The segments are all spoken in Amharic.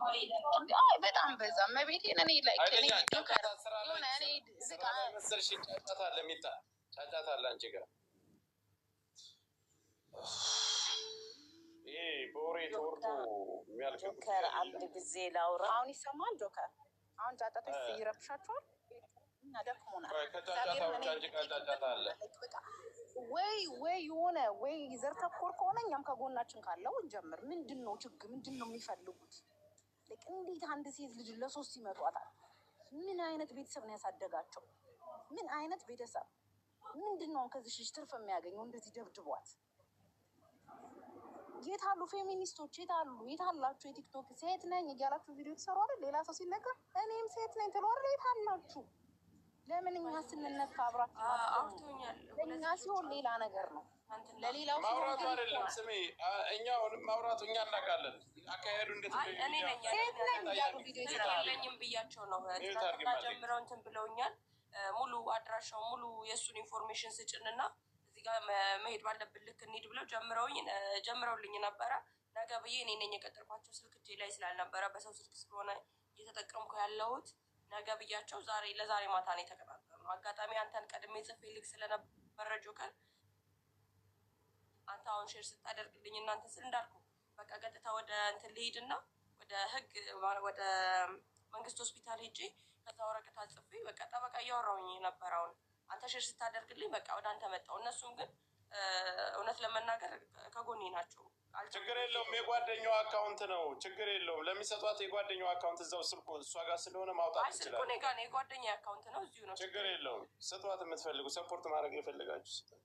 አይ በጣም በዛ መቤቴን እኔ ላይ እኔ ጆከር የሆነ እኔ ዝጋ መሰልሽ ጫጫታ አለ ሚጣ ጫጫታ አለ አንቺ ጋር ይሄ በወሬ ተወርቶ የሚያልቅ ጆከር አንድ ጊዜ ላውራ። አሁን ይሰማል ጆከር? አሁን ጫጫታ ይረብሻችኋል? እና ደክሞናል። ከጫጫታዎች አንቺ ጋር ጫጫታ አለ ወይ የሆነ ወይ ዘር ተኮር ከሆነ እኛም ከጎናችን ካለው እንጀምር። ምንድን ነው ችግር? ምንድን ነው የሚፈልጉት? እንዴት አንድ ሴት ልጅ ለሶስት ይመጧታል? ምን አይነት ቤተሰብ ነው ያሳደጋቸው? ምን አይነት ቤተሰብ? ምንድን ነው ከዚህ ልጅ ትርፍ የሚያገኘው? እንደዚህ ደብድቧት። የት አሉ ፌሚኒስቶች? የት አሉ? የት አላችሁ? የቲክቶክ ሴት ነኝ እያላችሁ ቪዲዮ ትሰሩ አይደል? ሌላ ሰው ሲነገር እኔም ሴት ነኝ ትሉ አይደል? የት አላችሁ? ለምን እኛ ስንነካ አብራችሁ አውርቶኛል። ለእኛ ሲሆን ሌላ ነገር ነው፣ ለሌላው ማውራቱ አይደለም። ስሜ እኛ አሁንም ማውራቱ እኛ እናውቃለን። አካሄዱ እንዴት እኔ ነኝ ሴት ነኝ እያሉ ቪዲዮ የለኝም ብያቸው ነው ትናንትና ጀምረው እንትን ብለውኛል። ሙሉ አድራሻው ሙሉ የእሱን ኢንፎርሜሽን ስጭንና እዚህ ጋር መሄድ ባለብን ልክ እንሂድ ብለው ጀምረውልኝ ነበረ። ነገ ብዬ እኔ ነኝ የቀጠርኳቸው። ስልክ እጄ ላይ ስላልነበረ በሰው ስልክ ስለሆነ እየተጠቀምኩ ያለሁት ነገ ብያቸው ለዛሬ ማታ ነው የተቀጣጠርነው። አጋጣሚ አንተን ቀድሜ ጽፌልክ ስለነበረ ጆከር አንተ አሁን ሼር ስታደርግልኝ እናንተ ስል እንዳልኩ በቃ ቀጥታ ወደ እንትን ልሄድና ወደ ህግ ወደ መንግስት ሆስፒታል ሄጄ ከዛ ወረቀት አጽፌ በቃ ጠበቃ እያወራሁኝ የነበረውን አንተ ሼር ስታደርግልኝ በቃ ወደ አንተ መጣሁ። እነሱም ግን እውነት ለመናገር ከጎኔ ናቸው። ችግር የለውም። የጓደኛው አካውንት ነው። ችግር የለውም። ለሚሰጧት የጓደኛው አካውንት እዛው ስልኩ እሷ ጋር ስለሆነ ማውጣት ይችላል። እኔ ጋር ነው የጓደኛ አካውንት ነው። እዚሁ ነው። ችግር የለውም። ስጧት። የምትፈልጉ ሰፖርት ማድረግ የፈለጋችሁ ስጧት።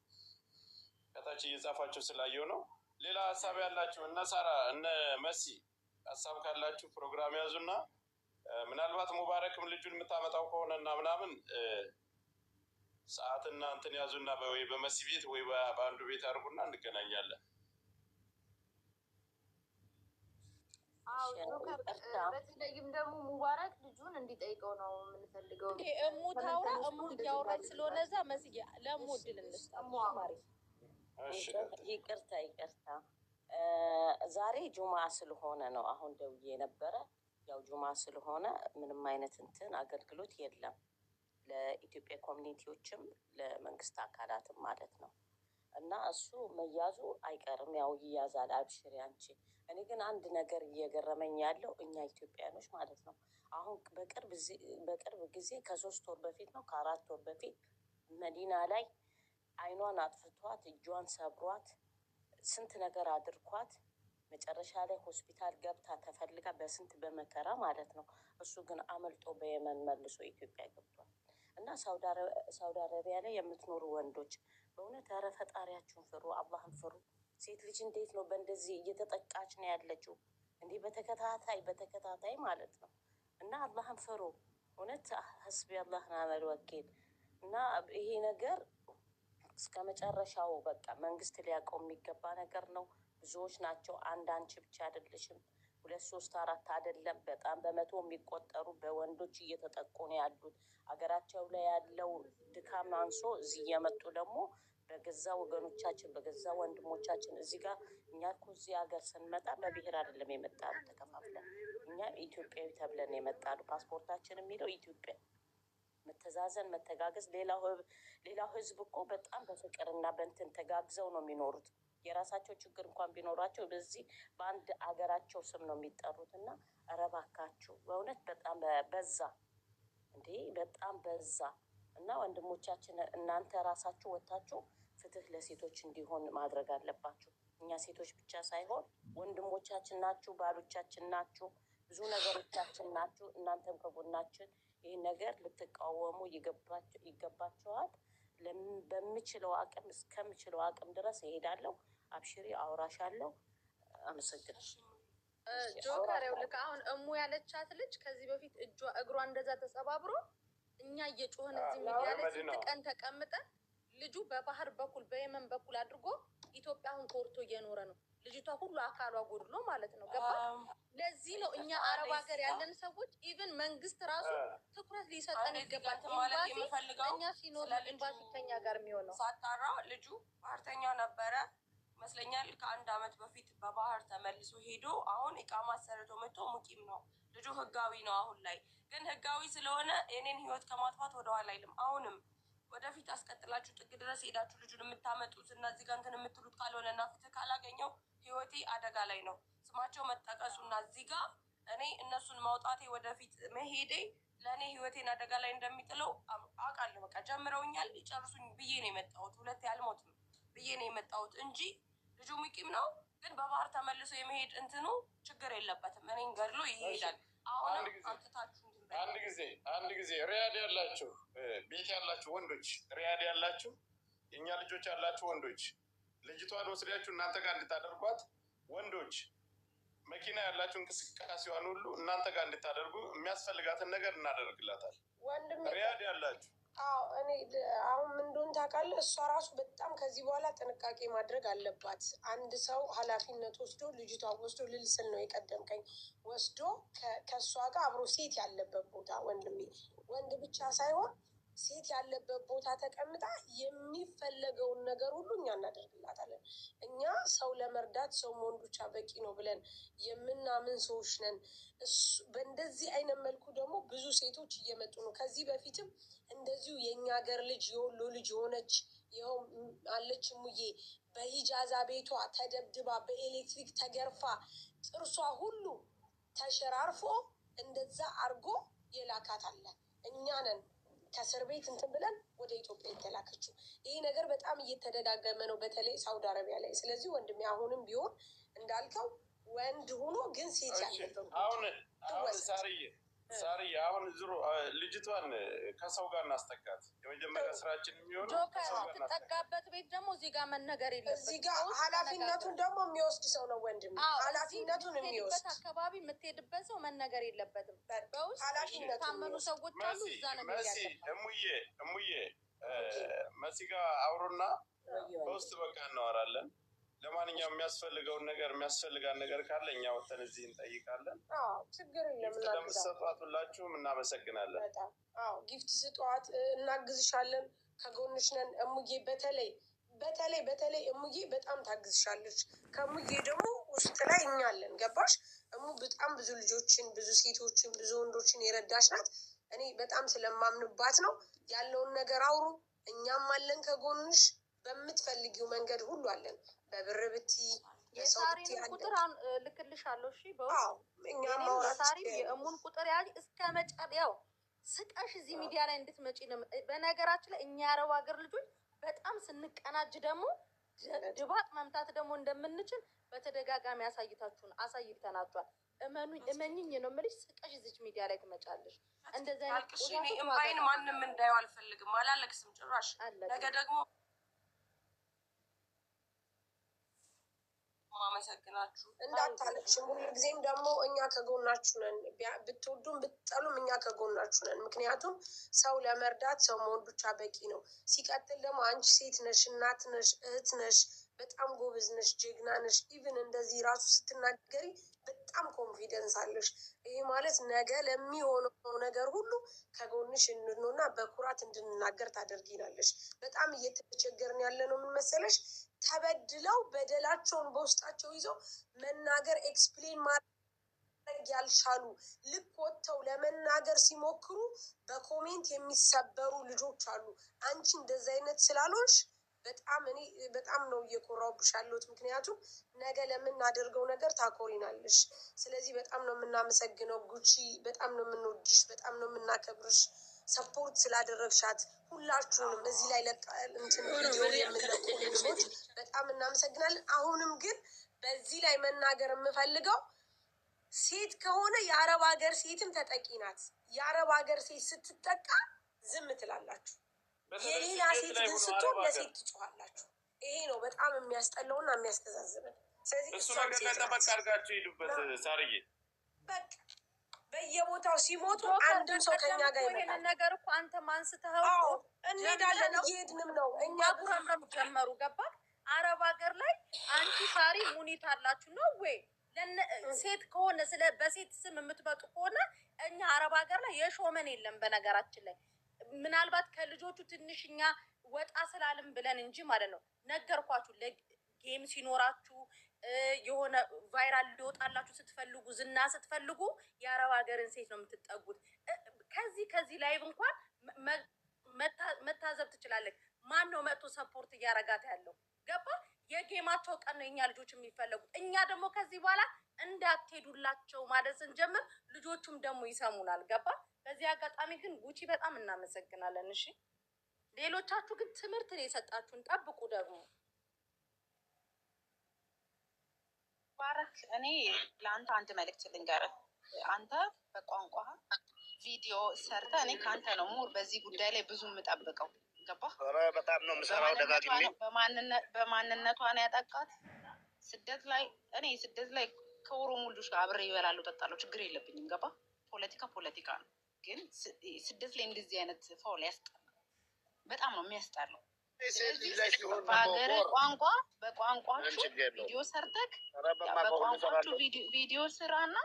ከታች እየጻፋችሁ ስላየው ነው። ሌላ ሀሳብ ያላችሁ እነ ሳራ እነ መሲ ሀሳብ ካላችሁ ፕሮግራም ያዙና ምናልባት ሙባረክም ልጁን የምታመጣው ከሆነ እና ምናምን ሰዓትና እንትን ያዙና ወይ በመሲ ቤት ወይ በአንዱ ቤት አድርጉና እንገናኛለን። በተለይም ደግሞ ሙባረክ ልጁን እንዲጠይቀው ነው የምንፈልገው። እሙ ታውራ እሙ እያወራች ስለሆነ እዛ መስያ ለእሙ እድል እንስጥ። ይቅርታ ዛሬ ጁማ ስለሆነ ነው አሁን ደውዬ የነበረ። ያው ጁማ ስለሆነ ምንም አይነት እንትን አገልግሎት የለም ለኢትዮጵያ ኮሚኒቲዎችም ለመንግስት አካላትም ማለት ነው። እና እሱ መያዙ አይቀርም፣ ያው ይያዛል። አብሽሪ አንቺ። እኔ ግን አንድ ነገር እየገረመኝ ያለው እኛ ኢትዮጵያኖች ማለት ነው አሁን በቅርብ ጊዜ ከ3 ወር በፊት ነው ከ4 ወር በፊት መዲና ላይ አይኗን አጥፍቷት እጇን ሰብሯት ስንት ነገር አድርኳት መጨረሻ ላይ ሆስፒታል ገብታ ተፈልጋ በስንት በመከራ ማለት ነው። እሱ ግን አመልጦ በየመን መልሶ ኢትዮጵያ ገብቷል። እና ሳውዲ አረቢያ ላይ የምትኖሩ ወንዶች በእውነት ኧረ ፈጣሪያችሁን ፍሩ፣ አላህን ፍሩ። ሴት ልጅ እንዴት ነው በእንደዚህ እየተጠቃች ነው ያለችው? እንዲህ በተከታታይ ማለት ነው። እና አላህን ፍሩ እውነት። ሀስቢ አላህ ወኒዕመል ወኪል። እና ይሄ ነገር እስከ መጨረሻው በቃ መንግስት ሊያውቀው የሚገባ ነገር ነው። ብዙዎች ናቸው። አንቺ ብቻ አይደለሽም። 2 3 4 አይደለም። በጣም በመቶ የሚቆጠሩ በወንዶች እየተጠቁ ነው ያሉት። ሀገራቸው ላይ ያለው ድካም አንሶ እዚህ እየመጡ ደግሞ በገዛ ወገኖቻችን በገዛ ወንድሞቻችን እዚህ ጋር እኛ እኮ እዚህ ሀገር ስንመጣ በብሔር አይደለም የመጣሉ ተከፋፍለን። እኛ ኢትዮጵያዊ ተብለን የመጣሉ ፓስፖርታችን የሚለው ኢትዮጵያ። መተዛዘን፣ መተጋገዝ። ሌላው ህዝብ እኮ በጣም በፍቅርና በእንትን ተጋግዘው ነው የሚኖሩት። የራሳቸው ችግር እንኳን ቢኖራቸው በዚህ በአንድ አገራቸው ስም ነው የሚጠሩት። እና ኧረ እባካችሁ በእውነት በጣም በዛ እንዴ፣ በጣም በዛ። እና ወንድሞቻችን እናንተ ራሳችሁ ወታችሁ ፍትህ ለሴቶች እንዲሆን ማድረግ አለባችሁ። እኛ ሴቶች ብቻ ሳይሆን ወንድሞቻችን ናችሁ፣ ባሎቻችን ናችሁ፣ ብዙ ነገሮቻችን ናችሁ። እናንተም ከጎናችን ይህን ነገር ልትቃወሙ ይገባችኋል። በምችለው አቅም እስከምችለው አቅም ድረስ እሄዳለሁ። አብሽሪ፣ አውራሻለሁ። አመሰግናለሁ። ጆከር ይኸውልህ አሁን እሙ ያለቻት ልጅ ከዚህ በፊት እግሯ እንደዛ ተሰባብሮ እኛ እየጮህን እዚህ ሚዲያ ላይ ስንት ቀን ተቀምጠን ልጁ በባህር በኩል በየመን በኩል አድርጎ ኢትዮጵያ አሁን ኮርቶ እየኖረ ነው። ልጅቷ ሁሉ አካሏ ጎድሎ ማለት ነው። ገባ? ለዚህ ነው እኛ አረብ ሀገር ያለን ሰዎች ኢቭን መንግስት ራሱ ትኩረት ሊሰጠን ይገባል። እኛ ሲኖር ኤምባሲ ከኛ ጋር የሚሆነው ሳጣራ ልጁ ባህርተኛ ነበረ። ይመስለኛል ከአንድ አመት በፊት በባህር ተመልሶ ሄዶ አሁን ኢቃማ ሰርቶ መጥቶ ሙቂም ነው ልጁ። ህጋዊ ነው አሁን ላይ። ግን ህጋዊ ስለሆነ የኔን ህይወት ከማጥፋት ወደኋላ አይልም። አሁንም ወደፊት አስቀጥላችሁ ጥግ ድረስ ሄዳችሁ ልጁን የምታመጡት እና እዚህ ጋር እንትን የምትሉት ካልሆነ እና ፍትህ ካላገኘው ህይወቴ አደጋ ላይ ነው። ስማቸው መጠቀሱ እና እዚህ ጋር እኔ እነሱን ማውጣቴ ወደፊት መሄዴ ለእኔ ህይወቴን አደጋ ላይ እንደሚጥለው አውቃለሁ። በቃ ጀምረውኛል፣ ይጨርሱኝ ብዬ ነው የመጣሁት። ሁለቴ አልሞትም ብዬ ነው የመጣሁት እንጂ ልጁ ሙቂም ነው። ግን በባህር ተመልሶ የመሄድ እንትኑ ችግር የለበትም። እኔን ገድሎ ይሄዳል። አሁንም አምጥታችሁ አንድ ጊዜ ሪያድ ያላችሁ ቤት ያላችሁ ወንዶች፣ ሪያድ ያላችሁ የእኛ ልጆች ያላችሁ ወንዶች፣ ልጅቷን ወስዳችሁ እናንተ ጋር እንድታደርጓት ወንዶች፣ መኪና ያላችሁ እንቅስቃሴዋን ሁሉ እናንተ ጋር እንድታደርጉ የሚያስፈልጋትን ነገር እናደርግላታል። ሪያድ ያላችሁ እኔ አሁን ምን እንደሆነ ታውቃለህ? እሷ ራሱ በጣም ከዚህ በኋላ ጥንቃቄ ማድረግ አለባት። አንድ ሰው ኃላፊነት ወስዶ ልጅቷ ወስዶ ልልስል ነው የቀደምከኝ ወስዶ ከእሷ ጋር አብሮ ሴት ያለበት ቦታ ወንድሜ፣ ወንድ ብቻ ሳይሆን ሴት ያለበት ቦታ ተቀምጣ የሚፈለገውን ነገር ሁሉ እኛ እናደርግላታለን። እኛ ሰው ለመርዳት ሰው መሆን ብቻ በቂ ነው ብለን የምናምን ሰዎች ነን። በእንደዚህ አይነት መልኩ ደግሞ ብዙ ሴቶች እየመጡ ነው። ከዚህ በፊትም እንደዚሁ የእኛ ሀገር ልጅ የወሎ ልጅ የሆነች ይኸው አለች ሙዬ በሂጃዛ ቤቷ ተደብድባ በኤሌክትሪክ ተገርፋ ጥርሷ ሁሉ ተሸራርፎ እንደዛ አርጎ የላካት አለ። እኛ ነን ከእስር ቤት እንትን ብለን ወደ ኢትዮጵያ የተላከችው። ይሄ ነገር በጣም እየተደጋገመ ነው፣ በተለይ ሳውዲ አረቢያ ላይ። ስለዚህ ወንድሜ አሁንም ቢሆን እንዳልከው ወንድ ሆኖ ግን ሴት ያለበት አሁን ሳርዬ አሁን ዙሮ ልጅቷን ከሰው ጋር እናስጠጋት። የመጀመሪያ ስራችን የሚሆነው ጆከር የምትጠጋበት ቤት ደግሞ እዚህ ጋር መነገር የለበትም። እዚህ ጋር ኃላፊነቱን ደግሞ የሚወስድ ሰው ነው ወንድም። ኃላፊነቱን የሚወስድ አካባቢ የምትሄድበት ሰው መነገር የለበትም። በውስጥ የታመኑ ሰዎች አሉ። እዛ ነው እሙዬ መሲ ጋር አውሩና በውስጥ በቃ እናወራለን። ለማንኛውም የሚያስፈልጋን ነገር ካለ እኛ ወተን እዚህ እንጠይቃለን። ችግር የለም። ለምትሰጧት ሁላችሁም እናመሰግናለን። ጊፍት ስጧት፣ እናግዝሻለን፣ ከጎንሽ ነን። እሙዬ በተለይ እሙዬ በጣም ታግዝሻለች። ከእሙዬ ደግሞ ውስጥ ላይ እኛ አለን። ገባሽ? እሙ በጣም ብዙ ልጆችን፣ ብዙ ሴቶችን፣ ብዙ ወንዶችን የረዳሽ ናት። እኔ በጣም ስለማምንባት ነው። ያለውን ነገር አውሩ፣ እኛም አለን ከጎንሽ። በምትፈልጊው መንገድ ሁሉ አለን። በብር ብቲ የሳሪን ቁጥር ልክልሻለሁ። እሺ ሳሪ የእሙን ቁጥር ያዥ እስከ መጨረሻው ስቀሽ እዚህ ሚዲያ ላይ እንድትመጪ ነው። በነገራችን ላይ እኛ የአረብ ሀገር ልጆች በጣም ስንቀናጅ ደግሞ ድባቅ መምታት ደግሞ እንደምንችል በተደጋጋሚ አሳይተናቸዋል። እመኝኝ ነው የምልሽ። ስቀሽ እዚች ሚዲያ ላይ ትመጫለሽ። እንደዚህ አይነት እምባይን ማንም እንዳየው አልፈልግም። አላለቅስም ጭራሽ። ነገ ደግሞ ማመሰግናችሁ እንዳታለቅሽ። ሁልጊዜም ደግሞ እኛ ከጎናችሁ ነን። ብትወዱም ብትጠሉም እኛ ከጎናችሁ ነን። ምክንያቱም ሰው ለመርዳት ሰው መሆን ብቻ በቂ ነው። ሲቀጥል ደግሞ አንቺ ሴት ነሽ፣ እናት ነሽ፣ እህት ነሽ፣ በጣም ጎበዝ ነሽ፣ ጀግና ነሽ። ኢቭን እንደዚህ ራሱ ስትናገሪ በጣም ኮንፊደንስ አለሽ። ይሄ ማለት ነገ ለሚሆነው ነገር ሁሉ ከጎንሽ እንድንሆንና በኩራት እንድንናገር ታደርጊናለሽ። በጣም እየተቸገርን ያለ ነው። ምን መሰለሽ? ተበድለው በደላቸውን በውስጣቸው ይዘው መናገር ኤክስፕሌን ማድረግ ያልቻሉ ልክ ወጥተው ለመናገር ሲሞክሩ በኮሜንት የሚሰበሩ ልጆች አሉ። አንቺ እንደዚህ አይነት ስላልሆንሽ በጣም ነው እየኮራሁብሽ ያለሁት። ምክንያቱም ነገ ለምናደርገው ነገር ታኮሪናለሽ። ስለዚህ በጣም ነው የምናመሰግነው ጉቺ። በጣም ነው የምንወድሽ፣ በጣም ነው የምናከብርሽ። ሰፖርት ስላደረግሻት ሁላችሁንም እዚህ ላይ ቪዲዮ የምንለቁ ልጆች በጣም እናመሰግናለን። አሁንም ግን በዚህ ላይ መናገር የምፈልገው ሴት ከሆነ የአረብ ሀገር ሴትም ተጠቂ ናት። የአረብ ሀገር ሴት ስትጠቃ ዝም ትላላችሁ። የሌላ ሴት ግን ስትሆን ለሴት ትጮኻላችሁ። ይሄ ነው በጣም የሚያስጠላውና የሚያስተዛዝበን። ስለዚህ እሱ ነገር ላይ ጠበቅ አድርጋችሁ ሂዱበት። ሳርዬ በቃ በየቦታው ሲሞቱ አንድም ሰው ከኛ ጋር ይመጣል። ነገር እኮ አንተ ማንስተኸው እንሄዳለን፣ እየሄድንም ነው። እኛ ጉረምረም ጀመሩ። ገባ አረብ ሀገር ላይ አንቺ ሳሪ ሙኒት አላችሁ ነው ወይ? ሴት ከሆነ በሴት ስም የምትመጡ ከሆነ እኛ አረብ ሀገር ላይ የሾመን የለም። በነገራችን ላይ ምናልባት ከልጆቹ ትንሽኛ ወጣ ስላልን ብለን እንጂ ማለት ነው። ነገርኳችሁ። ጌም ሲኖራችሁ የሆነ ቫይራል ሊወጣላችሁ ስትፈልጉ ዝና ስትፈልጉ የአረብ ሀገርን ሴት ነው የምትጠጉት። ከዚህ ላይቭ እንኳን መታዘብ ትችላለህ። ማን ነው መጥቶ ሰፖርት እያረጋት ያለው? ገባ? የጌማቸው ቀን ነው የኛ ልጆች የሚፈለጉት። እኛ ደግሞ ከዚህ በኋላ እንዳትሄዱላቸው ማለት ስንጀምር ልጆቹም ደግሞ ይሰሙናል። ገባ? በዚህ አጋጣሚ ግን ጉቺ በጣም እናመሰግናለን። እሺ ሌሎቻችሁ ግን ትምህርት ነው የሰጣችሁን፣ ጠብቁ ደግሞ ባረክ። እኔ ለአንተ አንድ መልእክት ልንገርህ። አንተ በቋንቋ ቪዲዮ ሰርተ እኔ ከአንተ ነው ሙር በዚህ ጉዳይ ላይ ብዙ የምጠብቀው። ገባህ? በጣም ነው የምሰራው ደጋግሜ። በማንነቷ ነው ያጠቃት። ስደት ላይ ከኦሮሞ ልጆች ጋር አብሬ ይበላለሁ ጠጣለሁ፣ ችግር የለብኝም። ገባህ? ፖለቲካ ነው። ግን ስደት ላይ እንደዚህ አይነት ፋውል ያስጠላል። በጣም ነው የሚያስጠላው። በሀገር በቋንቋችሁ ቪዲዮ ሰርተክ በቋንቋችሁ ቪዲዮ ስራና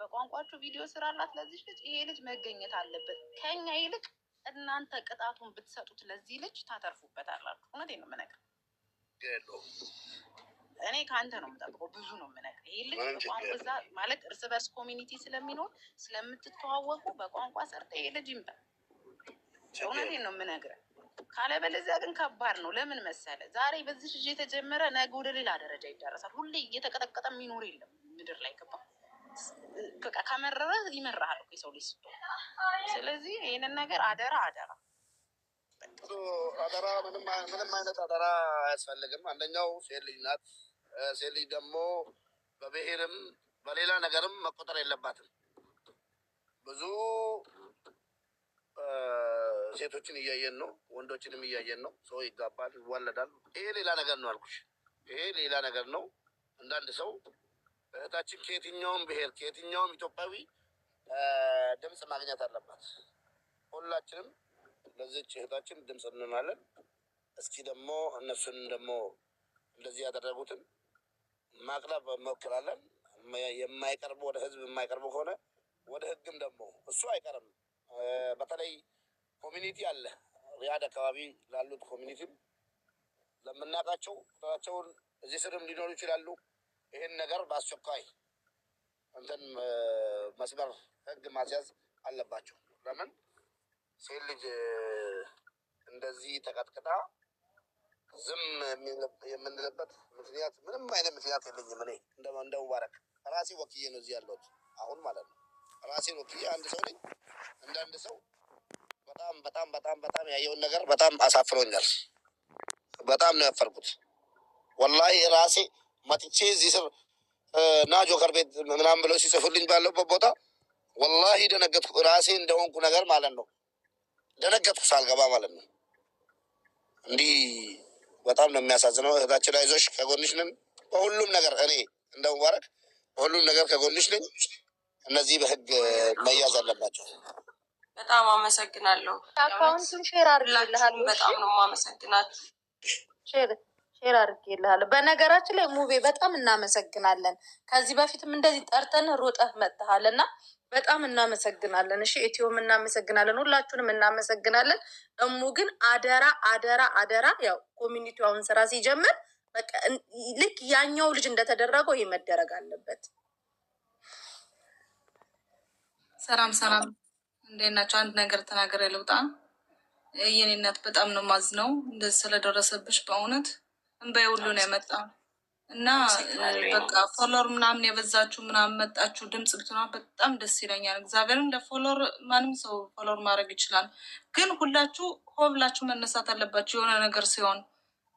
በቋንቋችሁ ቪዲዮ ስራላት ለዚህ ልጅ። ይሄ ልጅ መገኘት አለበት። ከኛ ይልቅ እናንተ ቅጣቱን ብትሰጡት ለዚህ ልጅ ታተርፉበታላችሁ። እውነቴን ነው የምነግርህ። እኔ ከአንተ ነው የምጠብቀው፣ ብዙ ነው የምነግርህ። ይሄ ልጅ በቋንቋ እዛ ማለት እርስ በርስ ኮሚኒቲ ስለሚኖር ስለምትተዋወቁ በቋንቋ ሰርተ ይሄ ልጅ ይምጣ። እውነቴን ነው የምነግርህ። ካለበለዚያ ግን ከባድ ነው። ለምን መሰለ? ዛሬ በዚህ ልጅ የተጀመረ ነገ ወደ ሌላ ደረጃ ይደረሳል። ሁሌ እየተቀጠቀጠ የሚኖር የለም ምድር ላይ። ገባ? በቃ ከመረረ ይመራሃል እኮ የሰው ልጅ ስትሆን። ስለዚህ ይህንን ነገር አደራ ምንም አይነት አደራ አያስፈልግም። አንደኛው ሴት ልጅ ናት። ሴት ልጅ ደግሞ በብሔርም በሌላ ነገርም መቆጠር የለባትም። ብዙ ሴቶችን እያየን ነው፣ ወንዶችንም እያየን ነው። ሰው ይጋባል፣ ይዋለዳል። ይሄ ሌላ ነገር ነው አልኩሽ። ይሄ ሌላ ነገር ነው። እንዳንድ ሰው እህታችን ከየትኛውም ብሔር ከየትኛውም ኢትዮጵያዊ ድምፅ ማግኘት አለባት። ሁላችንም ለዚች እህታችን ድምፅ እንሆናለን። እስኪ ደግሞ እነሱን ደግሞ እንደዚህ ያደረጉትን ማቅረብ እንሞክራለን። የማይቀርቡ ወደ ህዝብ የማይቀርቡ ከሆነ ወደ ህግም ደግሞ እሱ አይቀርም። በተለይ ኮሚኒቲ አለ ሪያድ አካባቢ ላሉት ኮሚኒቲም ለምናውቃቸው ቁጥራቸውን እዚህ ስርም ሊኖሩ ይችላሉ። ይህን ነገር በአስቸኳይ እንትን መስመር ህግ ማስያዝ አለባቸው። ለምን ሴት ልጅ እንደዚህ ተቀጥቅጣ ዝም የምንልበት ምክንያት ምንም አይነት ምክንያት የለኝም። እኔ እንደ ሙባረክ ራሴ ወክዬ ነው እዚህ ያለሁት አሁን ማለት ነው። ራሴን ወክዬ አንድ ሰው ነኝ። እንዳንድ ሰው በጣም ያየውን ነገር በጣም አሳፍሮኛል። በጣም ነው ያፈርኩት። ወላሂ ራሴ መጥቼ እዚህ ስር ና ጆከር ቤት ምናምን ብለው ሲጽፉልኝ ባለበት ቦታ ወላሂ ደነገጥኩ። ራሴ እንደሆንኩ ነገር ማለት ነው። ደነገጥኩ ሳልገባ ማለት ነው። እንዲህ በጣም ነው የሚያሳዝነው። እህታችን አይዞሽ፣ ከጎንሽ ነን በሁሉም ነገር። እኔ እንደ ሙባረክ በሁሉም ነገር ከጎንሽ ነኝ። እነዚህ በህግ መያዝ አለባቸው። በጣም አመሰግናለሁ። አካውንቱን ሼር አድርጌልሃለሁ። በጣም ነው የማመሰግናችሁ። ሼር አድርጌልሃለሁ። በነገራችን ላይ ሙቤ በጣም እናመሰግናለን። ከዚህ በፊትም እንደዚህ ጠርተን ሮጠህ መጥተሃል እና በጣም እናመሰግናለን። እሺ ኢትዮም እናመሰግናለን። ሁላችሁንም እናመሰግናለን። እሙ ግን አደራ ያው ኮሚኒቲው አሁን ስራ ሲጀምር በቃ ልክ ያኛው ልጅ እንደተደረገው ይሄ መደረግ አለበት። ሰላም እንዴት ናቸው? አንድ ነገር ተናገር ልውጣ። የኔ እናት በጣም ነው ማዝነው እንደዚህ ስለደረሰብሽ። በእውነት እንባዬ ሁሉ ነው የመጣ እና በቃ ፎሎወር ምናምን የበዛችሁ ምናምን መጣችሁ ድምጽ ብትና በጣም ደስ ይለኛል። እግዚአብሔርን ለፎሎወር ማንም ሰው ፎሎወር ማድረግ ይችላል፣ ግን ሁላችሁ ሆብላችሁ መነሳት አለባችሁ የሆነ ነገር ሲሆን።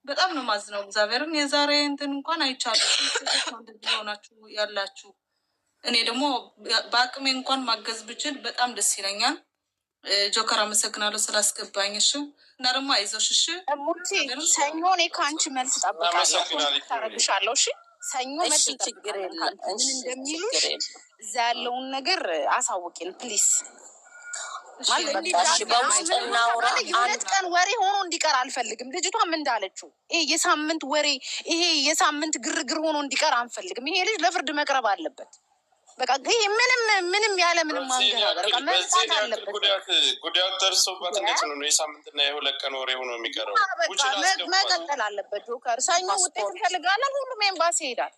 በጣም ነው ማዝነው እግዚአብሔርን። የዛሬ እንትን እንኳን አይቻለሁ እንደዚህ ሆናችሁ ያላችሁ። እኔ ደግሞ በአቅሜ እንኳን ማገዝ ብችል በጣም ደስ ይለኛል። ጆከር አመሰግናለሁ ስላስገባኝ። እሺ እና ደግሞ አይዞሽ። እሺ ሙቲ ሰኞ እኔ ከአንቺ መልስ እጠብቃለሁ፣ ታረግሻለሁ። እሺ ሰኞ መልስ እጠብቃለሁ። ምን እንደሚሉሽ እዛ ያለውን ነገር አሳውቂን ፕሊስ። የሁለት ቀን ወሬ ሆኖ እንዲቀር አልፈልግም። ልጅቷም እንዳለችው ይሄ የሳምንት ወሬ ይሄ የሳምንት ግርግር ሆኖ እንዲቀር አንፈልግም። ይሄ ልጅ ለፍርድ መቅረብ አለበት። በቃ ይሄ ምንም ያለ ምንም ማንገር በቃ መምጣት አለበት። ጉዳት ደርሶበት እንዴት ነው የሳምንትና የሁለት ቀን ወሬ ሆኖ የሚቀረው? በቃ መቀጠል አለበት። ጆከር ሰኞ ውጤት እንፈልጋለን። ሁሉም ኤምባሲ ይሄዳል።